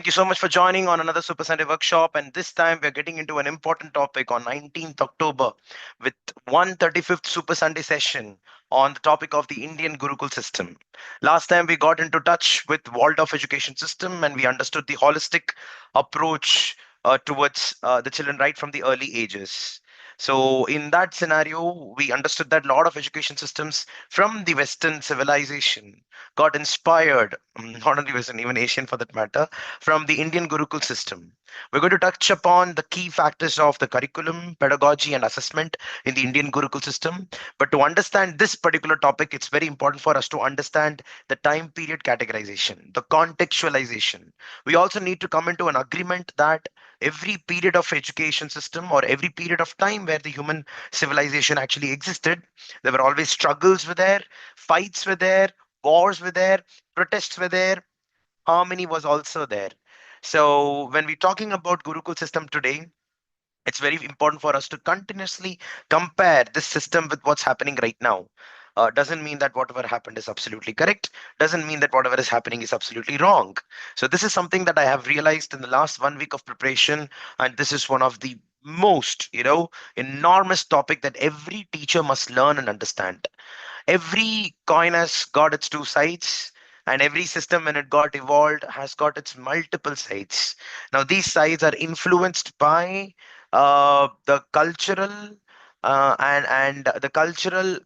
Thank you so much for joining on another Super Sunday workshop. And this time we're getting into an important topic on 19th October with 135th Super Sunday session on the topic of the Indian Gurukul System. Last time we got into touch with Waldorf education system and we understood the holistic approach towards the children right from the early ages. So in that scenario, we understood that a lot of education systems from the Western civilization got inspired, not only Western, even Asian for that matter, from the Indian Gurukul system. We're going to touch upon the key factors of the curriculum, pedagogy, and assessment in the Indian Gurukul system. But to understand this particular topic, it's very important for us to understand the time period categorization, the contextualization. We also need to come into an agreement that every period of education system or every period of time where the human civilization actually existed, there were always struggles were there, fights were there, wars were there, protests were there, harmony was also there. So when we're talking about Gurukul system today, it's very important for us to continuously compare this system with what's happening right now. Doesn't mean that whatever happened is absolutely correct. Doesn't mean that whatever is happening is absolutely wrong. So this is something that I have realized in the last 1 week of preparation, and this is one of the most, enormous topic that every teacher must learn and understand. Every coin has got its two sides, and every system when it got evolved has got its multiple sides. Now these sides are influenced by the cultural and the cultural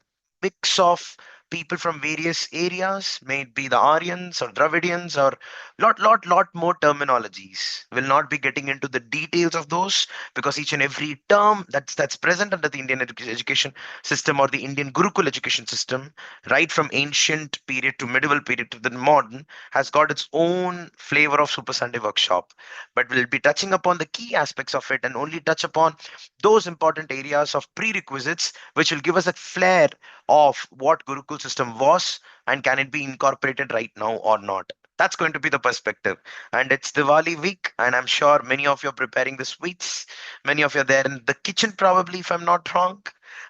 mix of people from various areas, may it be the Aryans or Dravidians or lot more terminologies. Will not be getting into the details of those because each and every term that's present under the Indian education system or the Indian Gurukul education system, right from ancient period to medieval period to the modern, has got its own flavor of Super Sunday workshop. But we'll be touching upon the key aspects of it and only touch upon those important areas of prerequisites which will give us a flair of what Gurukul system was and can it be incorporated right now or not. That's going to be the perspective. And it's Diwali week, and I'm sure many of you are preparing the sweets. Many of you are there in the kitchen, probably, if I'm not wrong.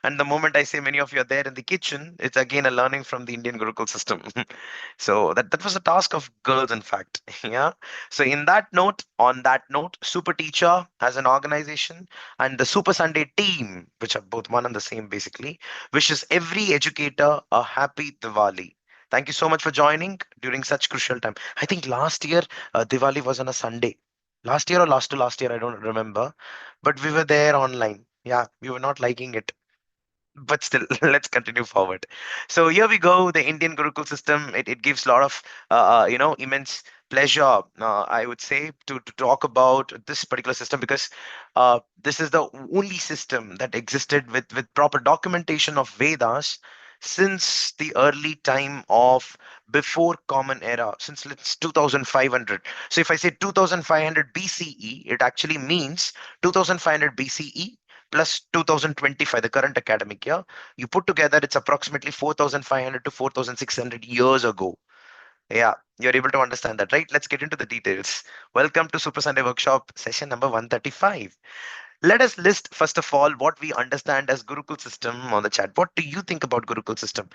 And the moment I say many of you are there in the kitchen, it's again a learning from the Indian Gurukul system. So that was a task of girls, in fact. Yeah. So in that note, on that note, Super Teacher as an organization and the Super Sunday team, which are both one and the same basically, wishes every educator a happy Diwali. Thank you so much for joining during such crucial time. I think last year Diwali was on a Sunday. Last year or last to last year, I don't remember. But we were there online. Yeah, we were not liking it, but still let's continue forward. So here we go, the Indian Gurukul system. It gives a lot of immense pleasure, I would say, to talk about this particular system because this is the only system that existed with proper documentation of Vedas since the early time of before common era, since let's 2500. So if I say 2500 BCE, it actually means 2500 BCE plus 2025, the current academic year. You put together, it's approximately 4,500 to 4,600 years ago. Yeah, you're able to understand that, right? Let's get into the details. Welcome to Super Sunday Workshop session number 135. Let us list first of all what we understand as Gurukul system on the chat. What do you think about Gurukul system?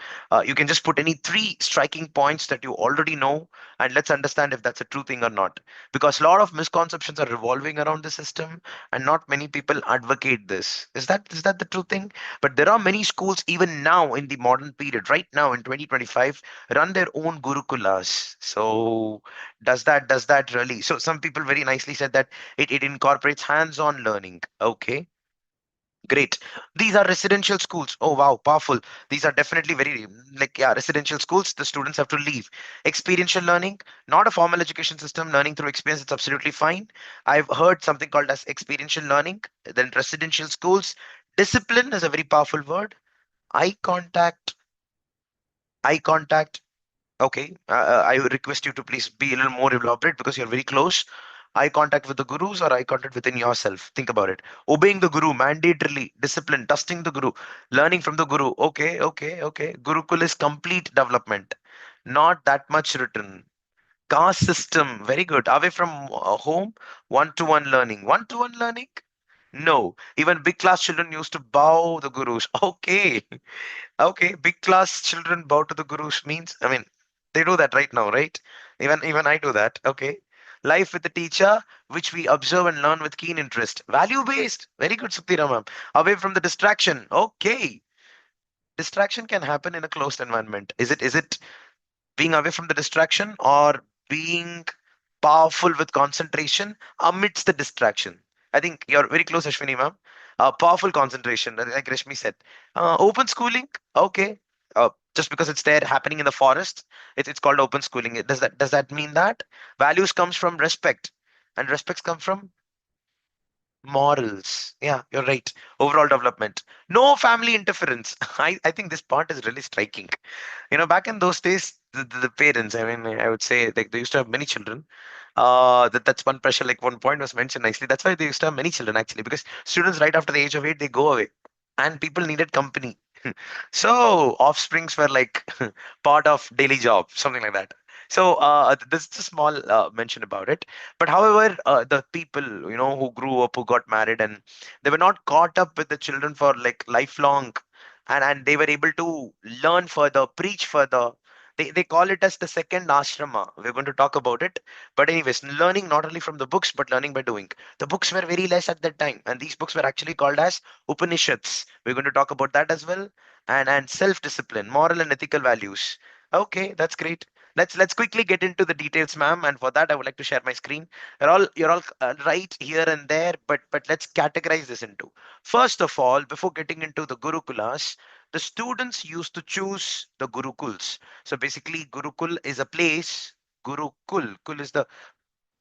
You can just put any three striking points that you already know, and let's understand if that's a true thing or not. Because a lot of misconceptions are revolving around the system, and not many people advocate this. Is that the true thing? But there are many schools even now in the modern period, right now in 2025, run their own Gurukulas. So does that really? So some people very nicely said that it incorporates hands-on learning. Okay, great. These are residential schools. Oh wow, powerful. These are definitely very like, yeah, residential schools. The students have to leave. Experiential learning, not a formal education system. Learning through experience, it's absolutely fine. I've heard something called as experiential learning. Then residential schools. Discipline is a very powerful word. Eye contact. Eye contact. Okay, I would request you to please be a little more elaborate because you're very close. Eye contact with the gurus or eye contact within yourself. Think about it. Obeying the guru mandatorily, discipline, trusting the guru, learning from the guru. Okay, okay, okay. Gurukul is complete development, not that much written. Caste system, very good. Away from home, one-to-one learning. One-to-one learning? No. Even big class children used to bow the gurus. Okay. Okay, big class children bow to the gurus means, I mean, they do that right now, right? Even I do that. Okay. Life with the teacher, which we observe and learn with keen interest. Value based. Very good, Suktira ma'am. Away from the distraction. Okay. Distraction can happen in a closed environment. Is it being away from the distraction or being powerful with concentration amidst the distraction? I think you're very close, Ashwini ma'am. Powerful concentration, like Rashmi said. Open schooling, okay. Just because it's there happening in the forest, it's called open schooling. Does that mean that values comes from respect, and respects come from morals? Yeah, you're right. Overall development. No family interference. I think this part is really striking. Back in those days, the parents, I mean, I would say, like, they used to have many children. That's one pressure, like one point was mentioned nicely. That's why they used to have many children, actually, because students right after the age of 8, they go away, and people needed company. So offsprings were like part of daily job, something like that. So this is a small mention about it. But however, the people who grew up, who got married, and they were not caught up with the children for like lifelong, and they were able to learn further, preach further. They call it as the second ashrama. We're going to talk about it. But anyways, learning not only from the books but learning by doing. The books were very less at that time, and these books were actually called as Upanishads. We're going to talk about that as well, and self-discipline, moral and ethical values. Okay, that's great. Let's quickly get into the details, ma'am. And for that, I would like to share my screen. You're all right here and there, but let's categorize this into. First of all, before getting into the Gurukulas, the students used to choose the Gurukuls. So basically, Gurukul is a place. Kul is the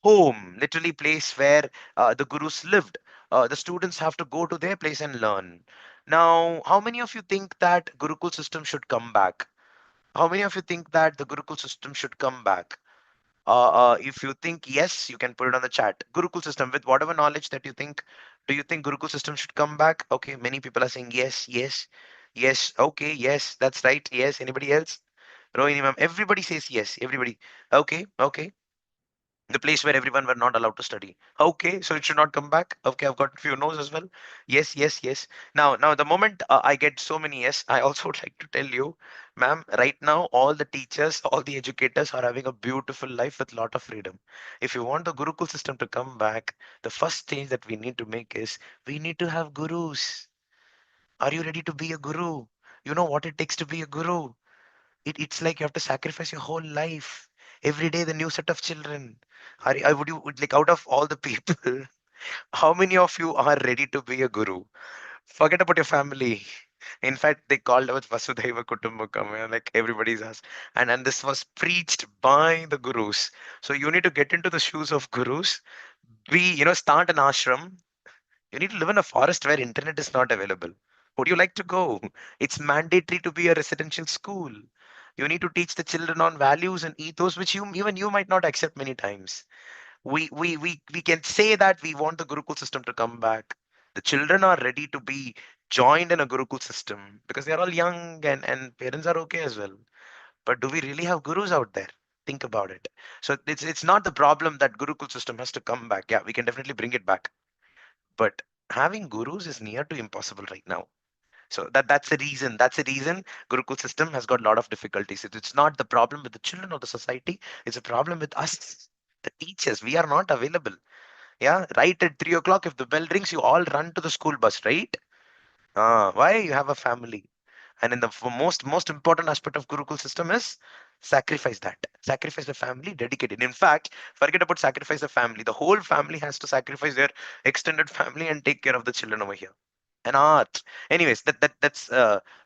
home, literally place where the gurus lived. The students have to go to their place and learn. Now, how many of you think that Gurukul system should come back? How many of you think that the Gurukul system should come back? If you think yes, you can put it on the chat. Gurukul system, with whatever knowledge that you think, do you think Gurukul system should come back? Okay, many people are saying yes, yes, yes. Okay, yes, that's right. Yes. Anybody else? Rohini ma'am, everybody says yes. Everybody. Okay, okay. The place where everyone were not allowed to study. Okay, so it should not come back. Okay, I've got a few no's as well. Yes, yes, yes. Now, the moment I get so many yes, I also would like to tell you, ma'am, right now all the teachers, all the educators are having a beautiful life with lot of freedom. If you want the Gurukul system to come back, the first change that we need to make is we need to have gurus. Are you ready to be a guru? You know what it takes to be a guru. It's like you have to sacrifice your whole life. Every day, the new set of children. Would, like, out of all the people, how many of you are ready to be a guru? Forget about your family. In fact, they called it Vasudhaiva Kutumbakam, like everybody's asked. And this was preached by the gurus. So you need to get into the shoes of gurus. Start an ashram. You need to live in a forest where internet is not available. Would you like to go? It's mandatory to be a residential school. You need to teach the children on values and ethos, which even you might not accept many times. We can say that we want the Gurukul system to come back. The children are ready to be joined in a Gurukul system because they are all young, and parents are okay as well. But do we really have gurus out there? Think about it. So it's not the problem that Gurukul system has to come back. Yeah, we can definitely bring it back, but having gurus is near to impossible right now. So that's the reason Gurukul system has got a lot of difficulties. It's not the problem with the children or the society, it's a problem with us, the teachers. We are not available. Yeah, right at 3 o'clock, if the bell rings, you all run to the school bus, right? Why? You have a family. And in the most important aspect of Gurukul system is sacrifice the family, dedicated. In fact, forget about sacrifice the family, the whole family has to sacrifice their extended family and take care of the children over here. An art. Anyways, that's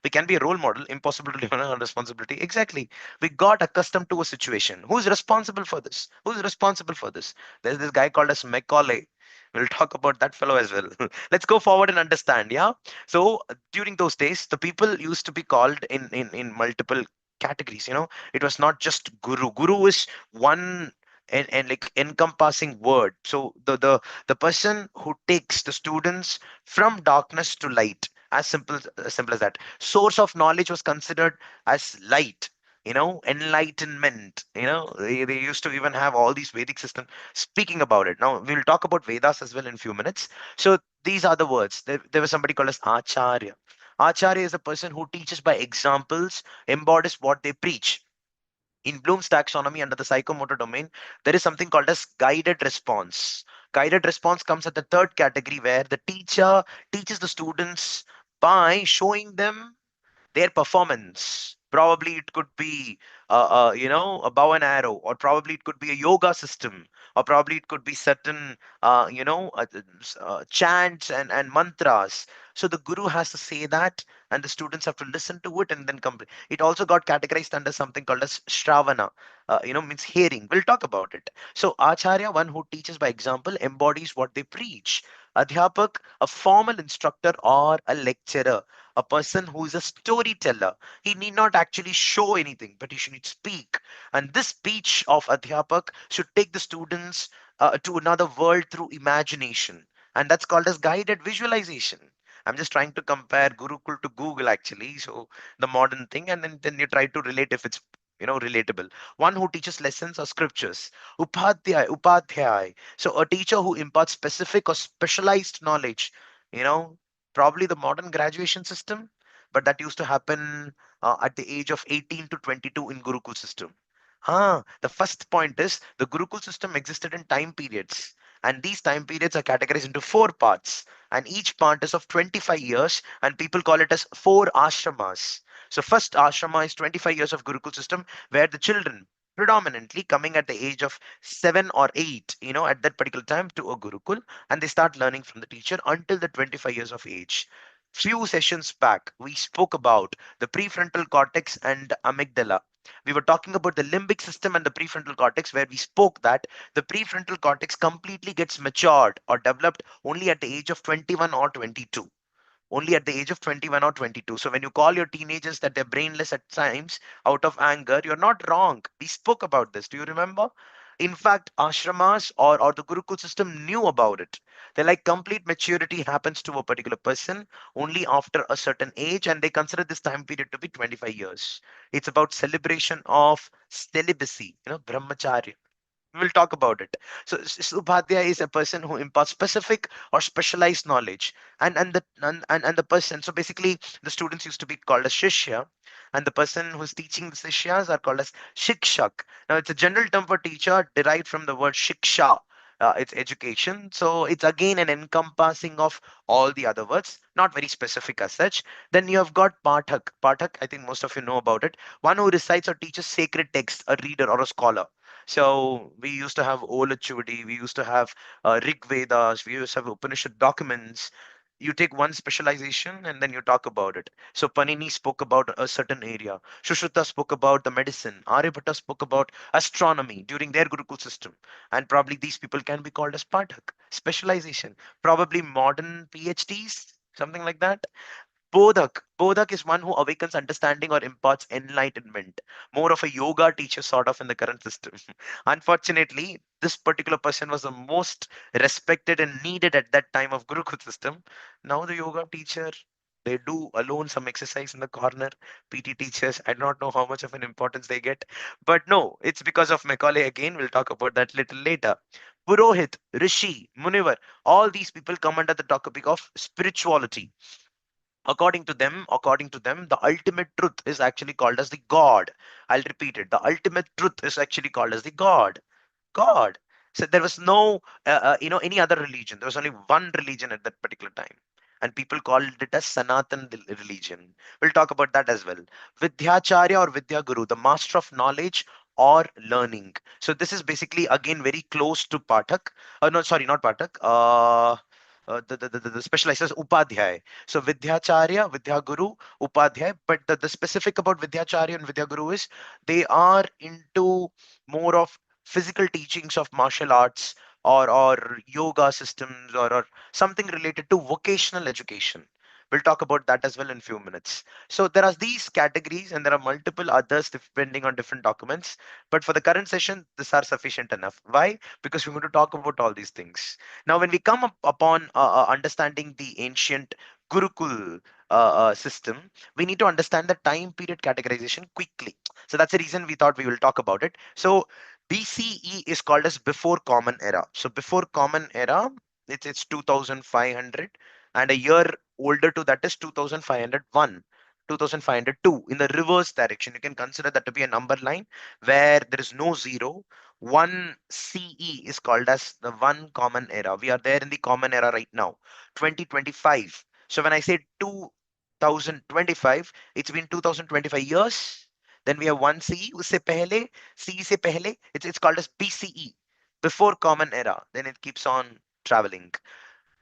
we can be a role model. Impossible to live on our responsibility. Exactly. We got accustomed to a situation. Who's responsible for this? Who's responsible for this? There's this guy called as Macaulay. We'll talk about that fellow as well. Let's go forward and understand. Yeah. So during those days, the people used to be called in multiple categories. It was not just guru. Guru is one and like encompassing word. So the person who takes the students from darkness to light, as simple as that. Source of knowledge was considered as light. Enlightenment. They used to even have all these Vedic systems speaking about it. Now we'll talk about Vedas as well in a few minutes. So these are the words. There was somebody called as Acharya. Acharya is a person who teaches by examples, embodies what they preach. In Bloom's taxonomy under the psychomotor domain, there is something called as guided response. Guided response comes at the third category where the teacher teaches the students by showing them their performance. Probably it could be a bow and arrow, or probably it could be a yoga system, or probably it could be certain chants and mantras. So the guru has to say that, and the students have to listen to it and then complete. It also got categorized under something called as shravana, means hearing. We'll talk about it. So acharya, one who teaches by example, embodies what they preach. Adhyapak, a formal instructor or a lecturer, a person who is a storyteller. He need not actually show anything, but he should speak. And this speech of Adhyapak should take the students to another world through imagination. And that's called as guided visualization. I'm just trying to compare Gurukul to Google actually. So the modern thing, and then you try to relate if it's relatable. One who teaches lessons or scriptures. Upadhyay. So a teacher who imparts specific or specialized knowledge. You know, probably the modern graduation system, but that used to happen at the age of 18 to 22 in Gurukul system. The first point is the Gurukul system existed in time periods, and these time periods are categorized into four parts, and each part is of 25 years, and people call it as four ashramas. So first ashrama is 25 years of Gurukul system, where the children predominantly coming at the age of 7 or 8, at that particular time to a Gurukul, and they start learning from the teacher until the 25 years of age. Few sessions back, we spoke about the prefrontal cortex and amygdala. We were talking about the limbic system and the prefrontal cortex, where we spoke that the prefrontal cortex completely gets matured or developed only at the age of 21 or 22. Only at the age of 21 or 22. So when you call your teenagers that they're brainless at times out of anger, you're not wrong. We spoke about this. Do you remember? In fact, ashramas or the Gurukul system knew about it. They're like complete maturity happens to a particular person only after a certain age, and they consider this time period to be 25 years. It's about celebration of celibacy, brahmacharya. We'll talk about it. So Upadhyaya is a person who imparts specific or specialized knowledge, and the person. So basically, the students used to be called as shishya, and the person who's teaching the sishyas are called as shikshak. Now, it's a general term for teacher derived from the word shiksha. It's education, so it's again an encompassing of all the other words, not very specific as such. Then you have got pathak. Pathak, I think most of you know about it. One who recites or teaches sacred text, a reader or a scholar. So we used to have Olachudi, we used to have Rig Vedas, we used to have Upanishad documents. You take one specialization and then you talk about it. So Panini spoke about a certain area. Shushruta spoke about the medicine. Aryabhatta spoke about astronomy during their Gurukul system. And probably these people can be called as Pathak. Specialization. Probably modern PhDs, something like that. Bodhak is one who awakens understanding or imparts enlightenment. More of a yoga teacher, sort of, in the current system. Unfortunately, this particular person was the most respected and needed at that time of Gurukul system. Now, the yoga teacher, they do alone some exercise in the corner. PT teachers, I do not know how much of an importance they get. But no, it's because of Macaulay again. We'll talk about that little later. Purohit, Rishi, Munivar, all these people come under the topic of spirituality. According to them, the ultimate truth is actually called as the God. I'll repeat it. The ultimate truth is actually called as the God. So there was no any other religion. There was only one religion at that particular time, and people called it as Sanatan religion. We'll talk about that as well. Vidyacharya or Vidya Guru, the master of knowledge or learning. So this is basically again very close to Pathak. No, sorry, not Pathak. The specialized as Upadhyay. So Vidyacharya, Vidyaguru, Upadhyay. But the specific about Vidyacharya and Vidyaguru is they are into more of physical teachings of martial arts, or yoga systems, or something related to vocational education. We'll talk about that as well in few minutes. So there are these categories and there are multiple others depending on different documents. But for the current session, these are sufficient enough. Why? Because we're going to talk about all these things. Now, when we come up upon understanding the ancient Gurukul system, we need to understand the time period categorization quickly. So that's the reason we thought we will talk about it. So BCE is called as before Common Era. So before Common Era, it's 2500, and a year older to that is 2501. 2502 in the reverse direction. You can consider that to be a number line where there is no zero. One CE is called as the one common era. We are there in the common era right now, 2025. So when I say 2025, it's been 2025 years. Then we have one CE. उससे पहले, CE से पहले, it's called as BCE, before common era. Then it keeps on traveling.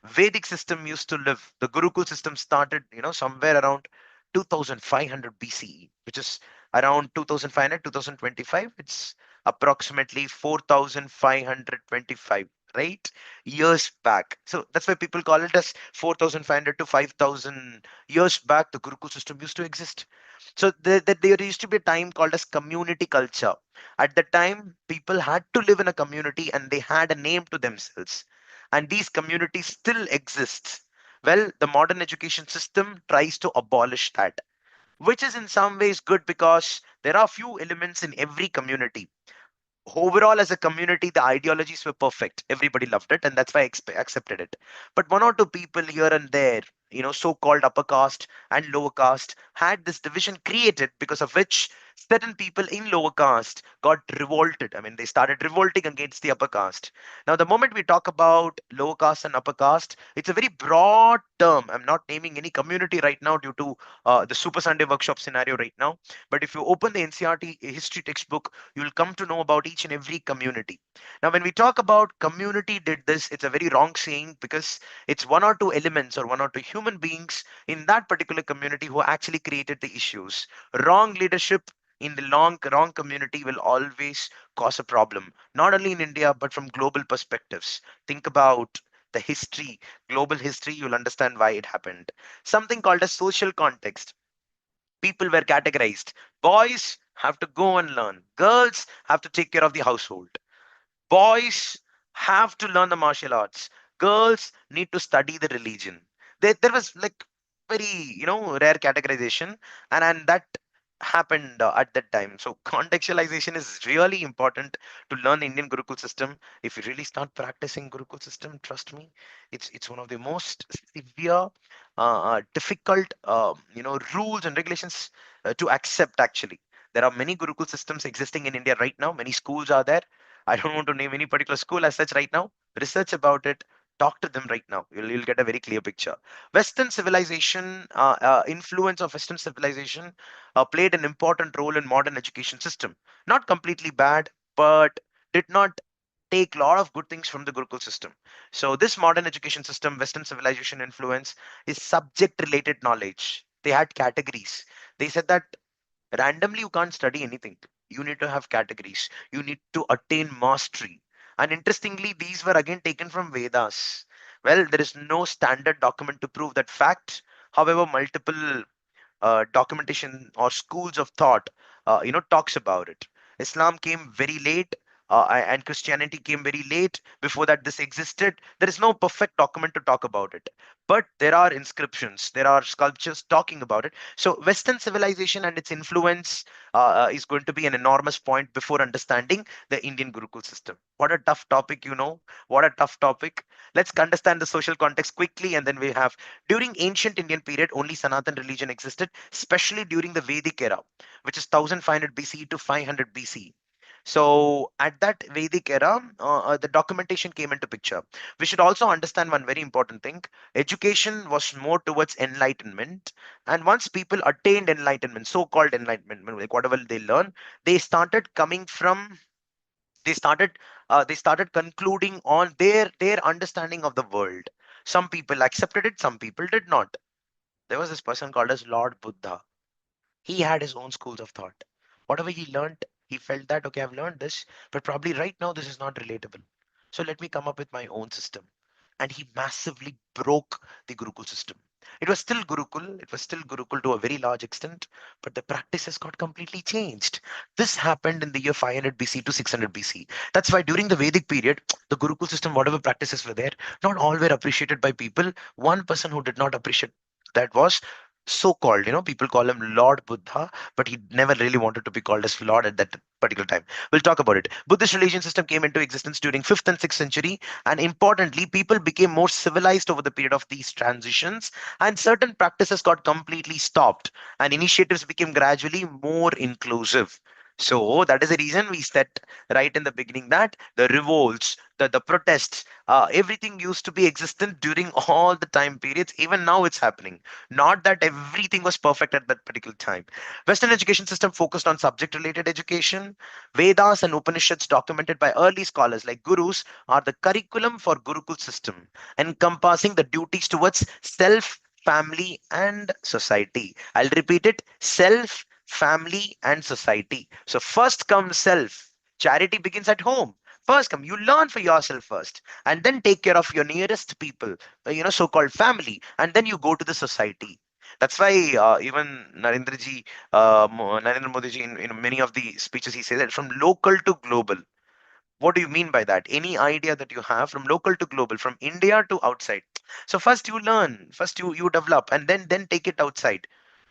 Vedic system used to live. The Gurukul system started, somewhere around 2500 BCE, which is around 2500, 2025. It's approximately 4525, right? Years back. So that's why people call it as 4500 to 5000 years back. The Gurukul system used to exist. So there used to be a time called as community culture. At the time, people had to live in a community and they had a name to themselves, and these communities still exist. Well, the modern education system tries to abolish that, which is in some ways good because there are few elements in every community. Overall, as a community, the ideologies were perfect. Everybody loved it, and that's why I accepted it. But one or two people here and there, so-called upper caste and lower caste, had this division created, because of which certain people in lower caste got revolted. I mean, they started revolting against the upper caste. Now, the moment we talk about lower caste and upper caste, it's a very broad term. I'm not naming any community right now due to the Super Sunday workshop scenario right now. But if you open the NCRT history textbook, you will come to know about each and every community. Now, when we talk about community did this, it's a very wrong saying, because it's one or two elements or one or two human beings in that particular community who actually created the issues. Wrong leadership in the wrong community will always cause a problem, not only in India, but from global perspectives. Think about the history, global history, you'll understand why it happened. Something called a social context. People were categorized. Boys have to go and learn. Girls have to take care of the household. Boys have to learn the martial arts. Girls need to study the religion. There was like very, rare categorization, and that happened at that time. So contextualization is really important to learn the Indian Gurukul system. If you really start practicing Gurukul system, trust me, it's one of the most severe, difficult, rules and regulations to accept. Actually, there are many Gurukul systems existing in India right now. Many schools are there. I don't want to name any particular school as such right now. Research about it. Talk to them right now. You'll get a very clear picture. Western civilization, influence of Western civilization played an important role in modern education system. Not completely bad, but did not take a lot of good things from the Gurukul system. So this modern education system, Western civilization influence, is subject related knowledge. They had categories. They said that randomly you can't study anything. You need to have categories. You need to attain mastery. And interestingly, these were again taken from Vedas. Well, there is no standard document to prove that fact. However, multiple documentation or schools of thought talks about it. Islam came very late, and Christianity came very late. Before that, this existed. There is no perfect document to talk about it, but there are inscriptions, there are sculptures talking about it. So Western civilization and its influence is going to be an enormous point before understanding the Indian Gurukul system. What a tough topic, what a tough topic. Let's understand the social context quickly, and then we have, during ancient Indian period, only Sanatan religion existed, especially during the Vedic era, which is 1500 BC to 500 BC. So at that Vedic era, the documentation came into picture. We should also understand one very important thing. Education was more towards enlightenment. And once people attained enlightenment, so-called enlightenment, like whatever they learn, they started coming from, they started concluding on their understanding of the world. Some people accepted it, some people did not. There was this person called as Lord Buddha. He had his own schools of thought. Whatever he learned, he felt that, okay, I've learned this, but probably right now this is not relatable. So let me come up with my own system. And he massively broke the Gurukul system. It was still Gurukul to a very large extent, but the practices got completely changed. This happened in the year 500 BC to 600 BC. That's why during the Vedic period, the Gurukul system, whatever practices were there, not all were appreciated by people. One person who did not appreciate that was so-called, people call him Lord Buddha, but he never really wanted to be called as Lord at that particular time. We'll talk about it. Buddhist religion system came into existence during 5th and 6th century, and importantly, people became more civilized over the period of these transitions, and certain practices got completely stopped, and initiatives became gradually more inclusive. So that is the reason we said right in the beginning that the revolts, the protests, everything used to be existent during all the time periods. Even now it's happening, not that everything was perfect at that particular time. Western education system focused on subject related education. Vedas and Upanishads documented by early scholars like gurus are the curriculum for Gurukul system, encompassing the duties towards self, family and society. I'll repeat it: self, family and society. So first comes self. Charity begins at home. First come, you learn for yourself first, and then take care of your nearest people, so-called family, and then you go to the society. That's why even Narendra Modi ji, in many of the speeches, he says that from local to global. What do you mean by that? Any idea that you have, from local to global, from India to outside. So first you learn, first you develop, and then take it outside.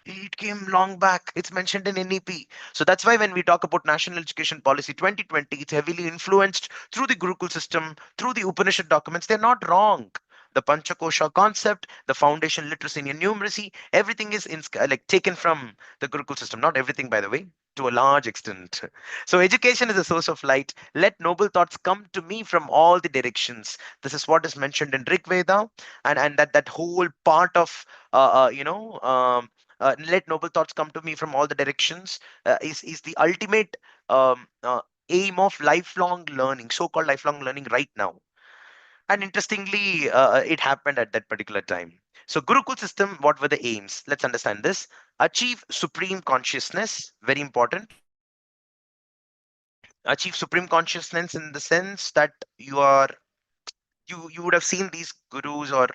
It came long back. It's mentioned in NEP. So that's why when we talk about National Education Policy 2020, it's heavily influenced through the Gurukul system, through the Upanishad documents. They're not wrong. The Panchakosha concept, the foundation literacy and numeracy, everything is like taken from the Gurukul system. Not everything, by the way, to a large extent. So education is a source of light. Let noble thoughts come to me from all the directions. This is what is mentioned in Rig Veda, and that whole part of let noble thoughts come to me from all the directions is the ultimate aim of lifelong learning, so-called lifelong learning right now. And interestingly, it happened at that particular time. So Gurukul system, what were the aims? Let's understand this. Achieve supreme consciousness, very important. Achieve supreme consciousness in the sense that you would have seen these gurus or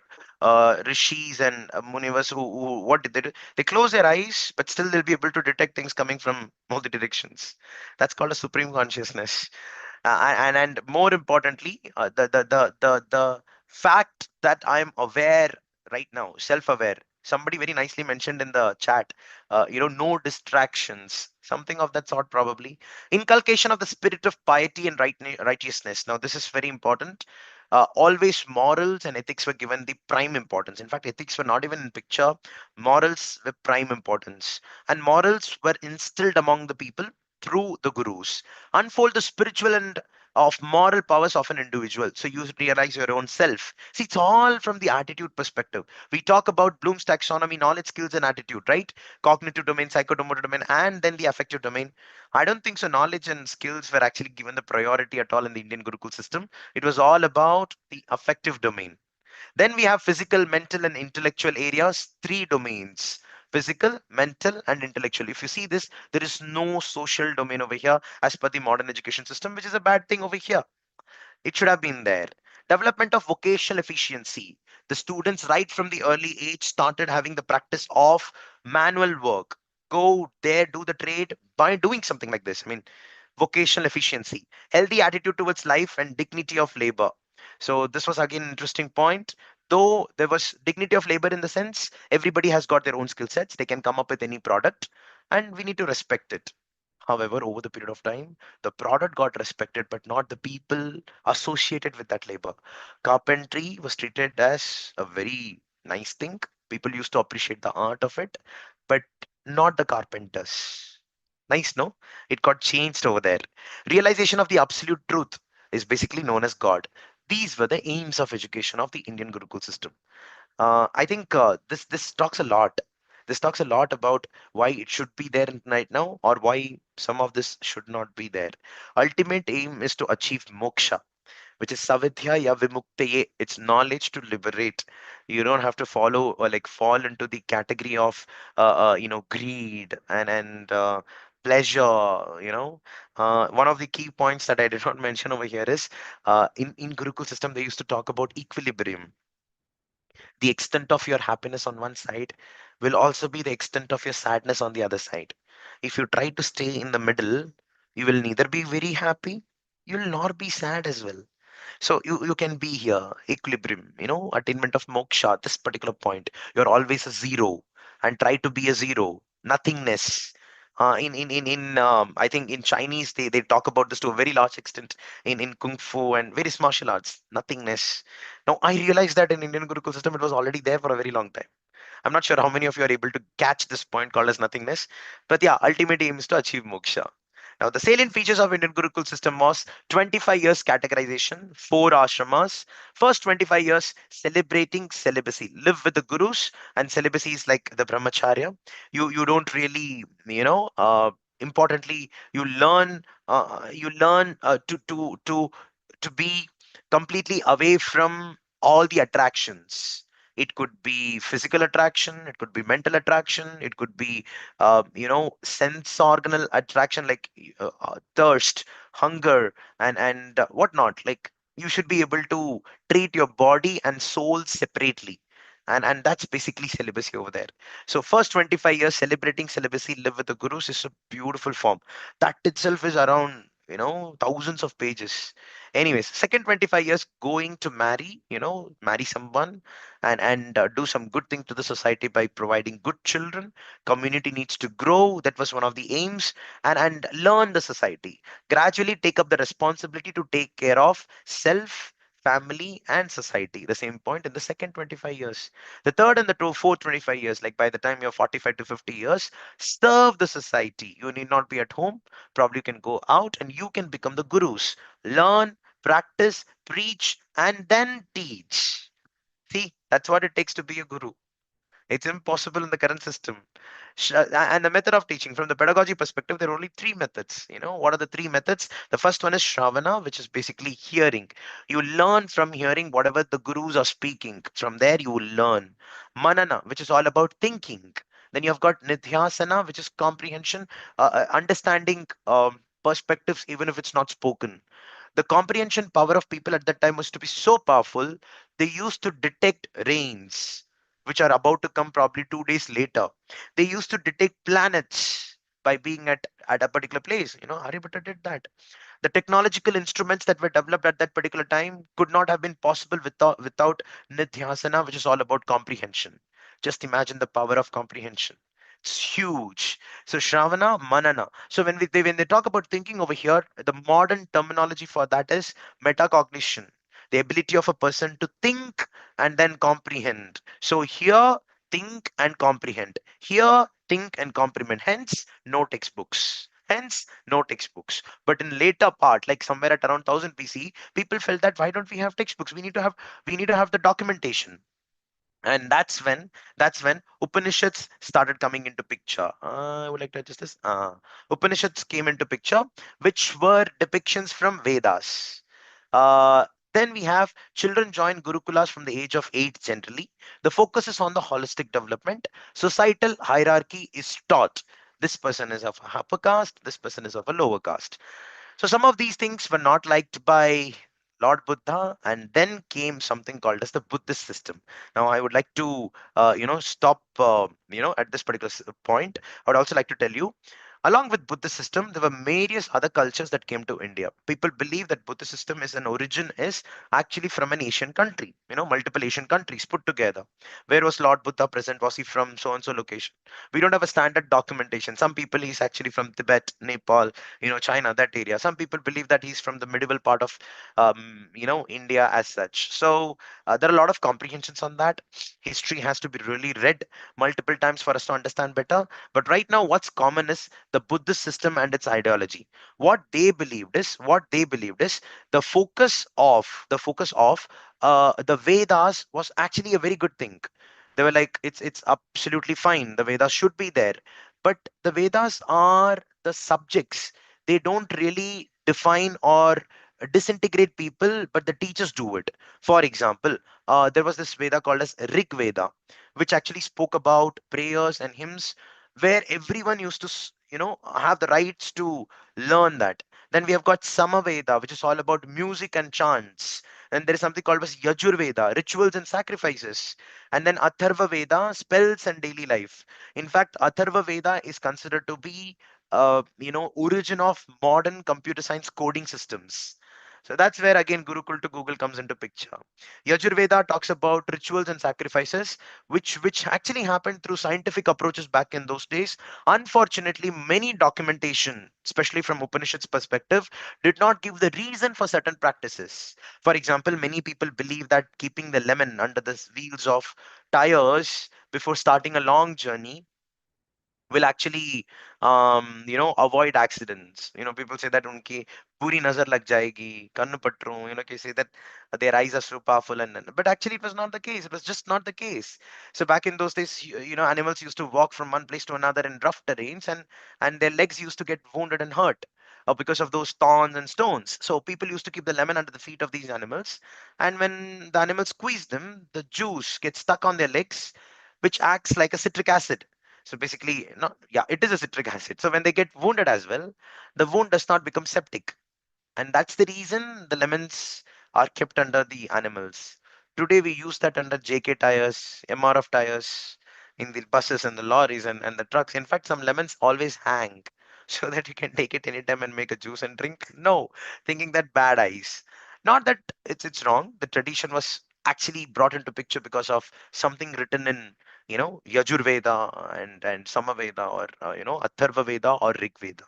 rishis and munivas who what did they do? They close their eyes, but still they'll be able to detect things coming from all the directions. That's called a supreme consciousness. And more importantly, the fact that I'm aware right now, self-aware. Somebody very nicely mentioned in the chat, no distractions, something of that sort probably. Inculcation of the spirit of piety and righteousness. Now this is very important. Always morals and ethics were given the prime importance. In fact, ethics were not even in picture. Morals were prime importance, and morals were instilled among the people through the gurus. Unfold the spiritual and of moral powers of an individual. So you realize your own self. See, it's all from the attitude perspective. We talk about Bloom's taxonomy: knowledge, skills, and attitude, right? Cognitive domain, psychomotor domain, and then the affective domain. I don't think so. Knowledge and skills were actually given the priority at all in the Indian Gurukul system. It was all about the affective domain. Then we have physical, mental, and intellectual areas, three domains: physical, mental, and intellectual. If you see this, there is no social domain over here as per the modern education system, which is a bad thing over here. It should have been there. Development of vocational efficiency. The students, right from the early age, started having the practice of manual work. Go there, do the trade by doing something like this. I mean, vocational efficiency, healthy attitude towards life, and dignity of labor. So this was again an interesting point. Though there was dignity of labor in the sense everybody has got their own skill sets, they can come up with any product, and we need to respect it. However, over the period of time, the product got respected, but not the people associated with that labor. Carpentry was treated as a very nice thing. People used to appreciate the art of it, but not the carpenters. Nice, no? It got changed over there. Realization of the absolute truth is basically known as God. These were the aims of education of the Indian Gurukul system. I think this talks a lot. This talks a lot about why it should be there right now, or why some of this should not be there. Ultimate aim is to achieve moksha, which is savidhya ya vimuktaye. It's knowledge to liberate. You don't have to follow or like fall into the category of greed and pleasure. One of the key points that I did not mention over here is in Gurukul system they used to talk about equilibrium. The extent of your happiness on one side will also be the extent of your sadness on the other side. If you try to stay in the middle, you will neither be very happy, you will nor be sad as well. So you can be here, equilibrium, attainment of moksha, this particular point. You're always a zero. and try to be a zero, nothingness. I think in Chinese they talk about this to a very large extent in Kung Fu and various martial arts, nothingness. Now I realized that in Indian Gurukul system it was already there for a very long time. I'm not sure how many of you are able to catch this point called as nothingness, but yeah, ultimate aim is to achieve moksha. Now, the salient features of Indian Gurukul system was 25 years categorization, 4 ashramas. First 25 years celebrating celibacy. Live with the gurus, and celibacy is like the brahmacharya. You don't really, importantly, you learn to be completely away from all the attractions. It could be physical attraction, it could be mental attraction, it could be sense organal attraction like thirst, hunger, and whatnot. Like you should be able to treat your body and soul separately. And that's basically celibacy over there. So first 25 years celebrating celibacy, live with the gurus is a beautiful form. That itself is around thousands of pages. Anyways, second 25 years going to marry, marry someone and do some good thing to the society by providing good children. Community needs to grow, that was one of the aims. And learn the society, gradually take up the responsibility to take care of self, family and society. The same point in the second 25 years. The third and the fourth 25 years, like by the time you're 45 to 50 years, serve the society. You need not be at home, probably you can go out and you can become the gurus. Learn, practice, preach and then teach. See, that's what it takes to be a guru. It's impossible in the current system. And the method of teaching, from the pedagogy perspective, there are only three methods. What are the three methods? The first one is Shravana, which is basically hearing. You learn from hearing whatever the gurus are speaking. From there, you will learn. Manana, which is all about thinking. Then you've got Nidhyasana, which is comprehension, understanding perspectives, even if it's not spoken. The comprehension power of people at that time was to be so powerful, they used to detect rains, which are about to come probably 2 days later. They used to detect planets by being at a particular place. Aryabhatta did that. The technological instruments that were developed at that particular time could not have been possible without Nidhyasana, which is all about comprehension. Just imagine the power of comprehension. It's huge. So Shravana, Manana. So when they talk about thinking over here, the modern terminology for that is metacognition, the ability of a person to think and then comprehend. So here, think and comprehend. Here, think and comprehend. Hence, no textbooks. Hence, no textbooks. But in later part, like somewhere at around 1000 BC, people felt that why don't we have textbooks? We need to have the documentation. And that's when Upanishads started coming into picture. I would like to adjust this. Upanishads came into picture, which were depictions from Vedas. uh, then we have children join gurukulas from the age of 8 generally. The focus is on the holistic development. Societal hierarchy is taught. This person is of a upper caste, this person is of a lower caste. So some of these things were not liked by Lord Buddha, and then came something called as the Buddhist system. Now, I would like to, stop, at this particular point. I would also like to tell you, along with Buddhist system, there were various other cultures that came to India. People believe that Buddhist system is an origin is actually from an Asian country. Multiple Asian countries put together. Where was Lord Buddha present? Was he from so and so location? We don't have a standard documentation. Some people he's actually from Tibet, Nepal, China, that area. Some people believe that he's from the medieval part of India as such. So there are a lot of comprehensions on that. History has to be really read multiple times for us to understand better. But right now what's common is the Buddhist system and its ideology. What they believed is the Vedas was actually a very good thing. They were like, it's absolutely fine, the Vedas should be there. But the Vedas are the subjects. They don't really define or disintegrate people, but the teachers do it. For example, there was this Veda called as Rig Veda, which actually spoke about prayers and hymns, where everyone used to have the rights to learn that. Then we have got Samaveda, which is all about music and chants. And there is something called as Yajur Veda, rituals and sacrifices. And then Atharva Veda, spells and daily life. In fact, Atharva Veda is considered to be origin of modern computer science coding systems. So that's where again Gurukul to Google comes into picture. Yajurveda talks about rituals and sacrifices, which actually happened through scientific approaches back in those days. Unfortunately, many documentation, especially from Upanishad's perspective, did not give the reason for certain practices. For example, many people believe that keeping the lemon under the wheels of tires before starting a long journey will actually avoid accidents. People say that unki puri nazar lag jayegi, kannu patru, they say that their eyes are so powerful, but actually it was not the case. It was just not the case. So back in those days, animals used to walk from one place to another in rough terrains, and their legs used to get wounded and hurt because of those thorns and stones. So people used to keep the lemon under the feet of these animals, and when the animals squeeze them, the juice gets stuck on their legs, which acts like a citric acid. So basically, no, yeah, it is a citric acid. So when they get wounded as well, the wound does not become septic. And that's the reason the lemons are kept under the animals. Today we use that under JK tires, MRF tires, in the buses and the lorries and the trucks. In fact, some lemons always hang so that you can take it anytime and make a juice and drink. No, thinking that bad eyes. Not that it's wrong. The tradition was actually brought into picture because of something written in Yajurveda and Samaveda, or Atharva Veda or Rig Veda.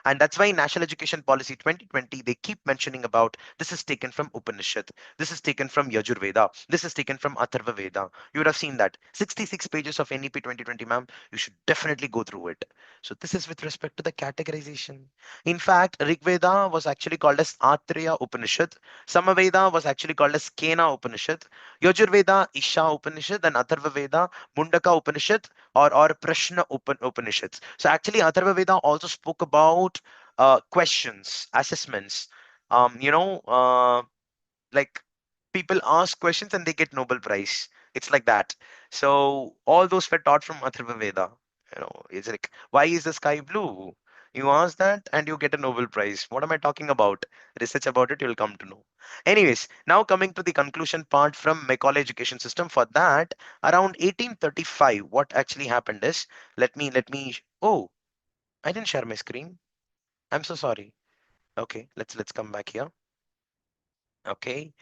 And that's why in National Education Policy 2020, they keep mentioning about this is taken from Upanishad, this is taken from Yajurveda, this is taken from Atharva Veda. You would have seen that. 66 pages of NEP 2020, ma'am. You should definitely go through it. So this is with respect to the categorization. In fact, Rig Veda was actually called as Atreya Upanishad. Samaveda was actually called as Kena Upanishad. Yajurveda, Isha Upanishad, and Atharva Veda, Mundaka Upanishad, or Prashna Upanishads. So actually, Atharva Veda also spoke about questions, assessments. Um, you know, uh, like people ask questions and they get Nobel Prize. It's like that. So all those were taught from Atharva Veda. It's like, why is the sky blue? You ask that and you get a Nobel Prize. What am I talking about? Research about it, you'll come to know. Anyways, now coming to the conclusion part from Macaulay education system. For that, around 1835, what actually happened is, oh, I didn't share my screen. I'm so sorry. Okay, let's come back here. Okay.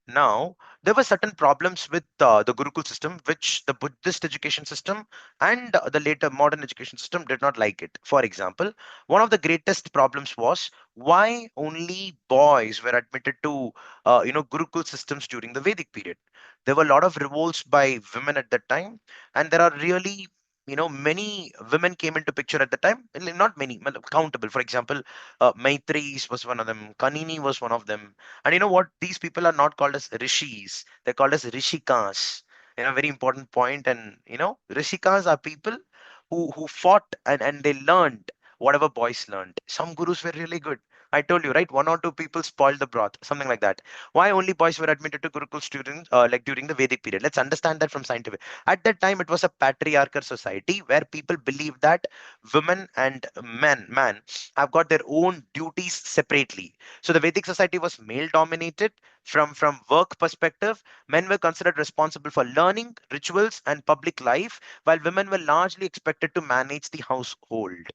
Now, there were certain problems with the Gurukul system, which the Buddhist education system and the later modern education system did not like it. For example, one of the greatest problems was why only boys were admitted to, Gurukul systems during the Vedic period. There were a lot of revolts by women at that time, and there are really, many women came into picture at the time. Not many, but countable. For example, Maitreyi was one of them. Kanini was one of them. And you know what? These people are not called as rishis. They're called as rishikas. Very important point. And rishikas are people who fought and they learned whatever boys learned. Some gurus were really good. I told you, right? One or two people spoiled the broth, something like that. Why only boys were admitted to Gurukul students, like during the Vedic period? Let's understand that from scientific. At that time, it was a patriarchal society where people believed that women and man have got their own duties separately. So the Vedic society was male dominated. From work perspective, men were considered responsible for learning, rituals, and public life, while women were largely expected to manage the household.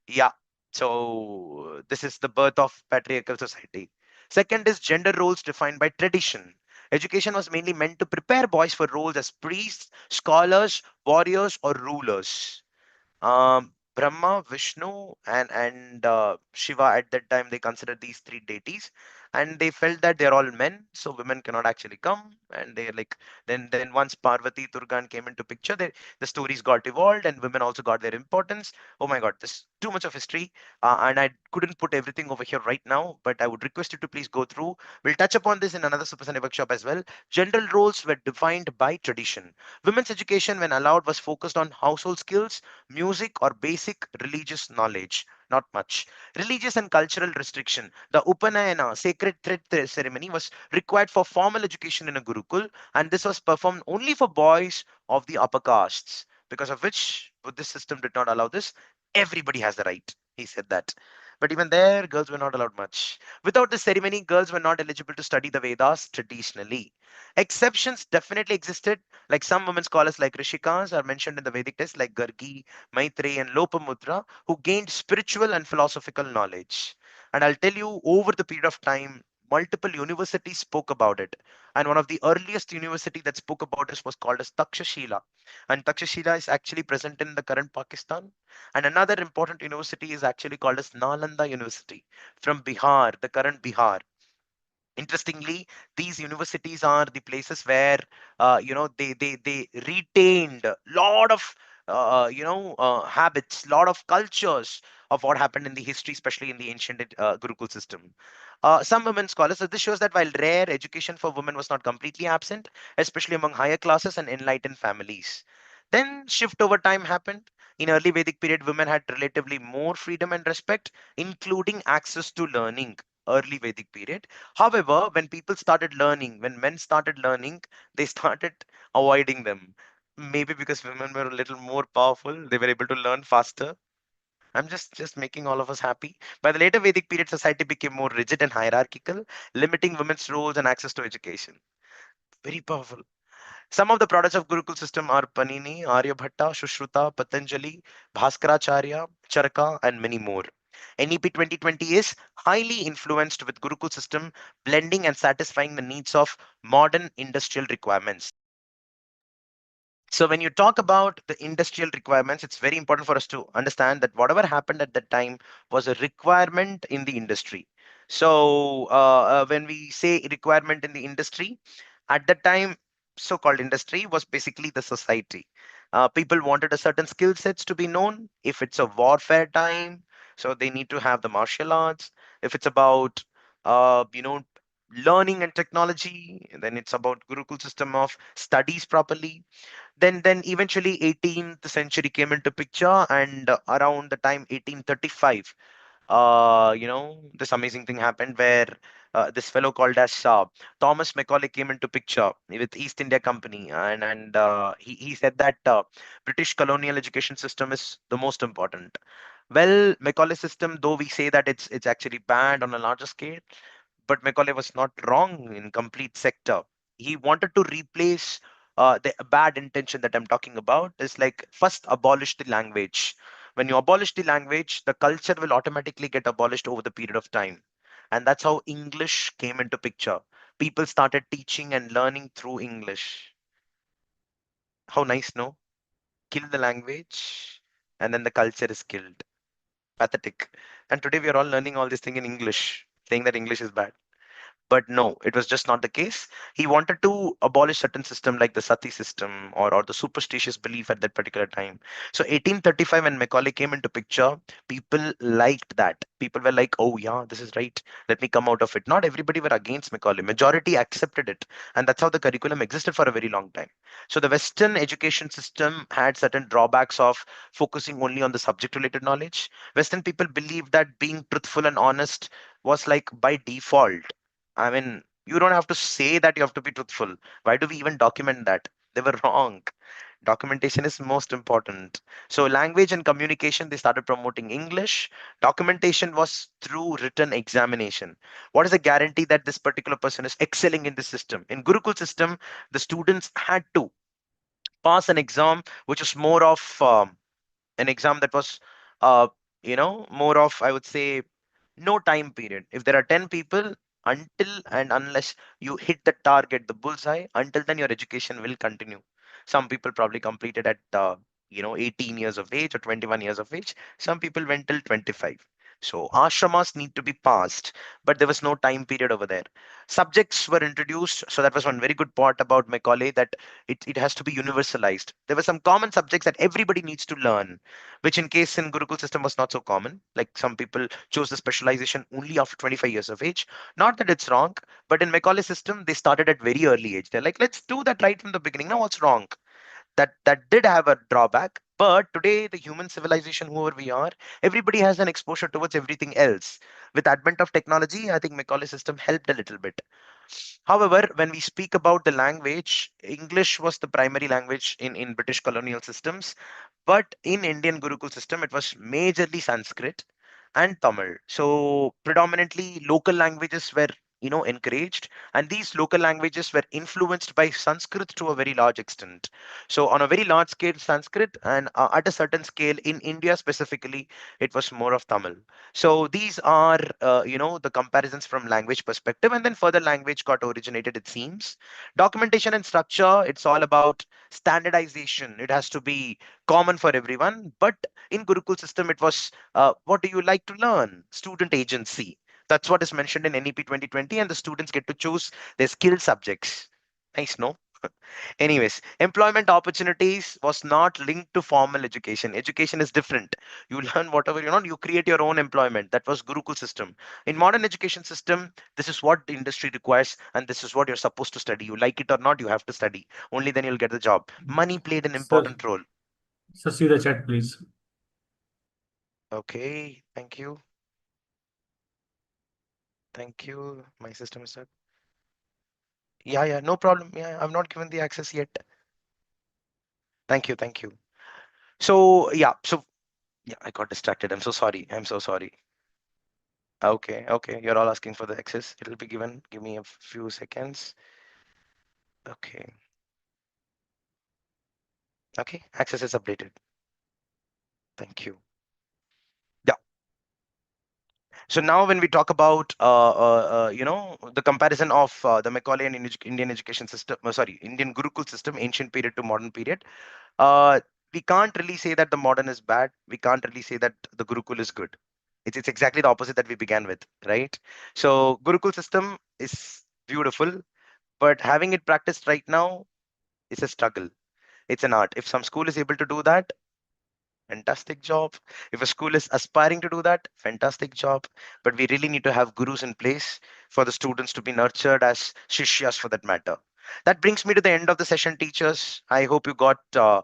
Yeah. So this is the birth of patriarchal society. Second is gender roles defined by tradition. Education was mainly meant to prepare boys for roles as priests, scholars, warriors, or rulers. Brahma, Vishnu, and Shiva at that time they considered these three deities, and they felt that they're all men, so women cannot actually come. And they like then once Parvati, Durgan came into picture, the stories got evolved, and women also got their importance. Oh my God, this too much of history, and I couldn't put everything over here right now, but I would request you to please go through. We'll touch upon this in another Super Sunday workshop as well. Gender roles were defined by tradition. Women's education, when allowed, was focused on household skills, music, or basic religious knowledge. Not much. Religious and cultural restriction. The Upanayana, sacred thread ceremony, was required for formal education in a Gurukul, and this was performed only for boys of the upper castes, because of which Buddhist system did not allow this. Everybody has the right. He said that. But even there, girls were not allowed much. Without the ceremony, girls were not eligible to study the Vedas traditionally. Exceptions definitely existed, like some women scholars like Rishikas are mentioned in the Vedic texts like Gargi, Maitreyi, and Lopamudra, who gained spiritual and philosophical knowledge. And I'll tell you, over the period of time, multiple universities spoke about it. And one of the earliest university that spoke about this was called as Takshashila. And Takshashila is actually present in the current Pakistan. And another important university is actually called as Nalanda University from Bihar, the current Bihar. Interestingly, these universities are the places where they retained a lot of habits, lot of cultures of what happened in the history, especially in the ancient Gurukul system. Some women scholars, so this shows that while rare, education for women was not completely absent, especially among higher classes and enlightened families. Then shift over time happened. In early Vedic period, women had relatively more freedom and respect, including access to learning. Early Vedic period. However, when people started learning, when men started learning, they started avoiding them. Maybe because women were a little more powerful, they were able to learn faster. I'm just making all of us happy. By the later Vedic period, society became more rigid and hierarchical, limiting women's roles and access to education. Very powerful. Some of the products of Gurukul system are Panini, Aryabhatta, Shushruta, Patanjali, Bhaskaracharya, Charaka, and many more. NEP 2020 is highly influenced with Gurukul system, blending and satisfying the needs of modern industrial requirements. So when you talk about the industrial requirements, it's very important for us to understand that whatever happened at that time was a requirement in the industry. So when we say requirement in the industry, at that time, so-called industry was basically the society. People wanted a certain skill sets to be known. If it's a warfare time, so they need to have the martial arts. If it's about uh, you know learning and technology, then it's about Gurukul system of studies properly. Then eventually 18th century came into picture, and around the time 1835, this amazing thing happened where this fellow called as Thomas Macaulay came into picture with East India Company, and he said that British colonial education system is the most important. Well, Macaulay system, though we say that it's actually banned on a larger scale, but Macaulay was not wrong in complete sector. He wanted to replace the bad intention that I'm talking about is like first abolish the language. When you abolish the language, the culture will automatically get abolished over the period of time. And that's how English came into picture. People started teaching and learning through English. How nice, no? Kill the language, and then the culture is killed. Pathetic. And today we are all learning all this thing in English, saying that English is bad. But no, it was just not the case. He wanted to abolish certain system like the sati system, or the superstitious belief at that particular time. So 1835, when Macaulay came into picture, people liked that. People were like, oh yeah, this is right, let me come out of it. Not everybody were against Macaulay, majority accepted it. And that's how the curriculum existed for a very long time. So the Western education system had certain drawbacks of focusing only on the subject related knowledge. Western people believed that being truthful and honest was like by default. I mean, you don't have to say that you have to be truthful. Why do we even document that? They were wrong. Documentation is most important. So, language and communication, they started promoting English. Documentation was through written examination. What is a guarantee that this particular person is excelling in the system? In Gurukul system, the students had to pass an exam, which is more of an exam that was, uh, more of, I would say, no time period. If there are 10 people, until and unless you hit the target, the bullseye, until then your education will continue. Some people probably completed at 18 years of age or 21 years of age. Some people went till 25. So ashramas need to be passed, but there was no time period over there. Subjects were introduced, so that was one very good part about Macaulay, that it has to be universalized. There were some common subjects that everybody needs to learn, which in case in Gurukul system was not so common. Like some people chose the specialization only after 25 years of age. Not that it's wrong, but in Macaulay system, they started at very early age. They're like, let's do that right from the beginning. Now what's wrong? That did have a drawback. But today, the human civilization, whoever we are, everybody has an exposure towards everything else. With advent of technology, I think Macaulay system helped a little bit. However, when we speak about the language, English was the primary language in British colonial systems. But in Indian Gurukul system, it was majorly Sanskrit and Tamil. So predominantly local languages were encouraged, and these local languages were influenced by Sanskrit to a very large extent. So on a very large scale Sanskrit, and at a certain scale in India specifically, it was more of Tamil. So these are the comparisons from language perspective, and then further language got originated, it seems. Documentation and structure, it's all about standardization. It has to be common for everyone. But in Gurukul system, it was what do you like to learn? Student agency. That's what is mentioned in NEP 2020, and the students get to choose their skill subjects. Nice, no? Anyways, employment opportunities was not linked to formal education. Education is different. You learn whatever you know, you create your own employment. That was Gurukul system. In modern education system, this is what the industry requires, and this is what you're supposed to study. You like it or not, you have to study. Only then you'll get the job. Money played an Sir, important role. sir, see the chat, please. Okay, thank you. Thank you. My system is stuck. Yeah, yeah, no problem. Yeah, I'm not given the access yet. Thank you, thank you. So yeah, I got distracted. I'm so sorry. I'm so sorry. Okay, okay. You're all asking for the access. It'll be given. Give me a few seconds. Okay, okay. Access is updated. Thank you. Yeah. So now when we talk about the comparison of the Macaulay and Indian education system, sorry, Indian Gurukul system, ancient period to modern period, uh, we can't really say that the modern is bad. We can't really say that the Gurukul is good. It's exactly the opposite that we began with, right? So Gurukul system is beautiful, but having it practiced right now is a struggle. It's an art. If some school is able to do that, fantastic job. If a school is aspiring to do that, fantastic job. But we really need to have gurus in place for the students to be nurtured as shishyas for that matter. That brings me to the end of the session, teachers. I hope you got some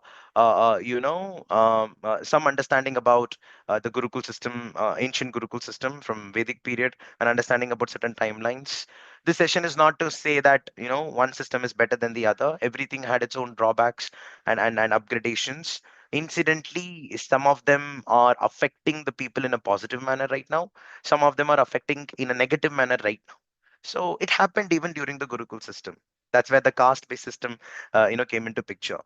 understanding about the Gurukul system, ancient Gurukul system from Vedic period, and understanding about certain timelines. This session is not to say that one system is better than the other. Everything had its own drawbacks and upgradations. Incidentally, some of them are affecting the people in a positive manner right now. Some of them are affecting in a negative manner right now. So it happened even during the Gurukul system. That's where the caste-based system, came into picture.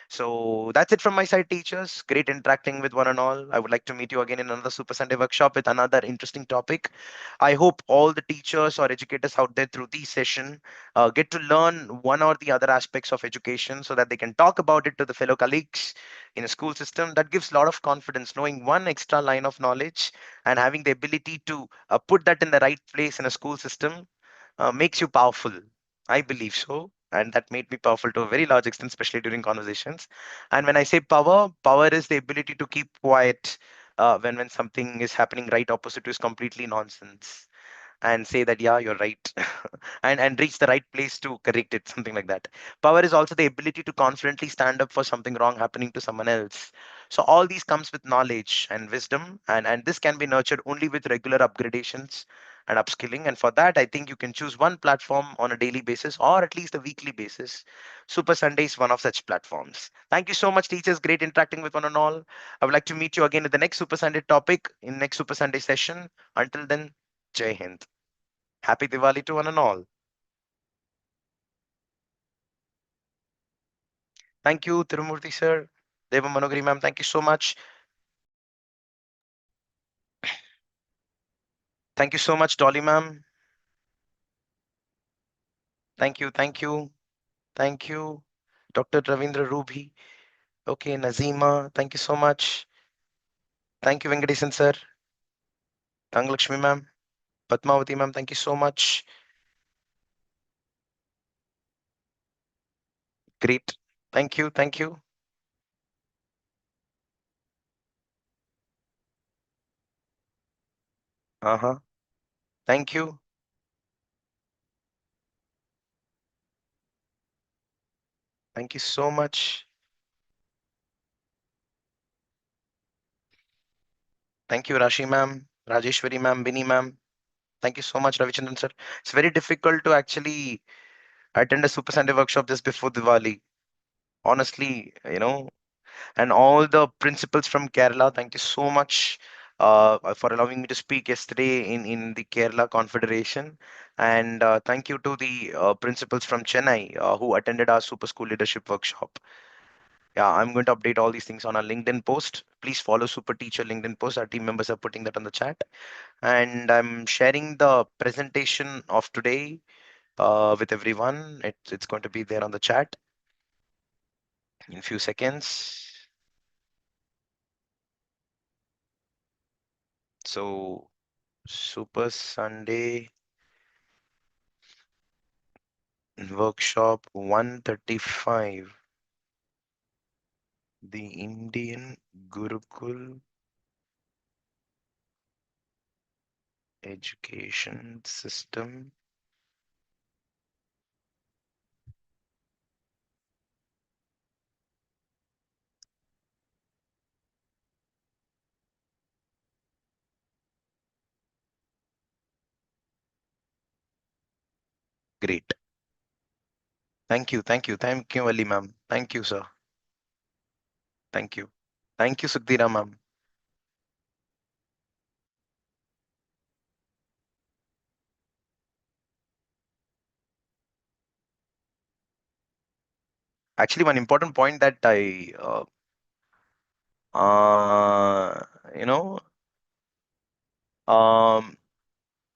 So that's it from my side, teachers. Great interacting with one and all. I would like to meet you again in another Super Sunday workshop with another interesting topic. I hope all the teachers or educators out there through this session get to learn one or the other aspects of education so that they can talk about it to the fellow colleagues in a school system. That gives a lot of confidence, knowing one extra line of knowledge and having the ability to put that in the right place in a school system makes you powerful. I believe so. And that made me powerful to a very large extent, especially during conversations. And when I say power, power is the ability to keep quiet when something is happening right opposite to is completely nonsense, and say that yeah, you're right, and reach the right place to correct it, something like that. Power is also the ability to confidently stand up for something wrong happening to someone else. So all these comes with knowledge and wisdom, and this can be nurtured only with regular upgradations and upskilling. And for that, I think you can choose one platform on a daily basis or at least a weekly basis. Super Sunday is one of such platforms. Thank you so much, teachers. Great interacting with one and all. I would like to meet you again at the next Super Sunday topic in next Super Sunday session. Until then, Jai Hind. Happy Diwali to one and all. Thank you, Tirumurti sir. Deva Manogari ma'am, thank you so much. Thank you so much, Dolly ma'am. Thank you, thank you, thank you. Dr. Ravindra Rubi. Okay, Nazima, thank you so much. Thank you, Venkatesan sir. Tanglakshmi ma'am. Padmavati ma'am, thank you so much. Great. Thank you, thank you. Uh-huh. Thank you. Thank you so much. Thank you, Rashi ma'am, Rajeshwari ma'am, Bini ma'am. Thank you so much, Ravichandran sir. It's very difficult to actually attend a Super Sunday workshop just before Diwali. Honestly, and all the principals from Kerala, thank you so much. for allowing me to speak yesterday in the Kerala Confederation. And thank you to the principals from Chennai who attended our Super School Leadership Workshop. Yeah, I'm going to update all these things on our LinkedIn post. Please follow Super Teacher LinkedIn post. Our team members are putting that on the chat. And I'm sharing the presentation of today with everyone. It's going to be there on the chat in a few seconds. So, Super Sunday workshop 135, the Indian Gurukul education system. Great. Thank you, Ali ma'am. Thank you, sir. Thank you. Thank you, Sukdira ma'am. Actually, one important point that uh, you know, um,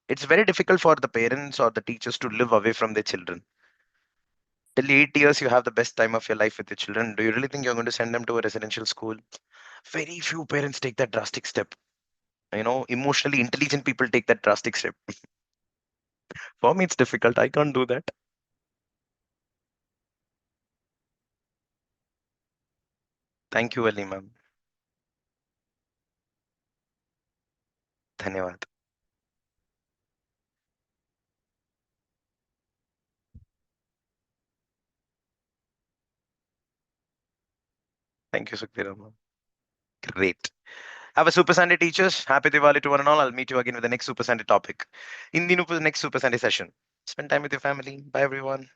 it's very difficult for the parents or the teachers to live away from their children. Till 8 years, you have the best time of your life with your children. Do you really think you're going to send them to a residential school? Very few parents take that drastic step. Emotionally intelligent people take that drastic step. For me, it's difficult. I can't do that. Thank you, Ali ma'am. धन्यवाद. Thank you, Sukdira ma'am. Great. Have a Super Sunday, teachers. Happy Diwali to one and all. I'll meet you again with the next Super Sunday topic in the next Super Sunday session. Spend time with your family. Bye, everyone.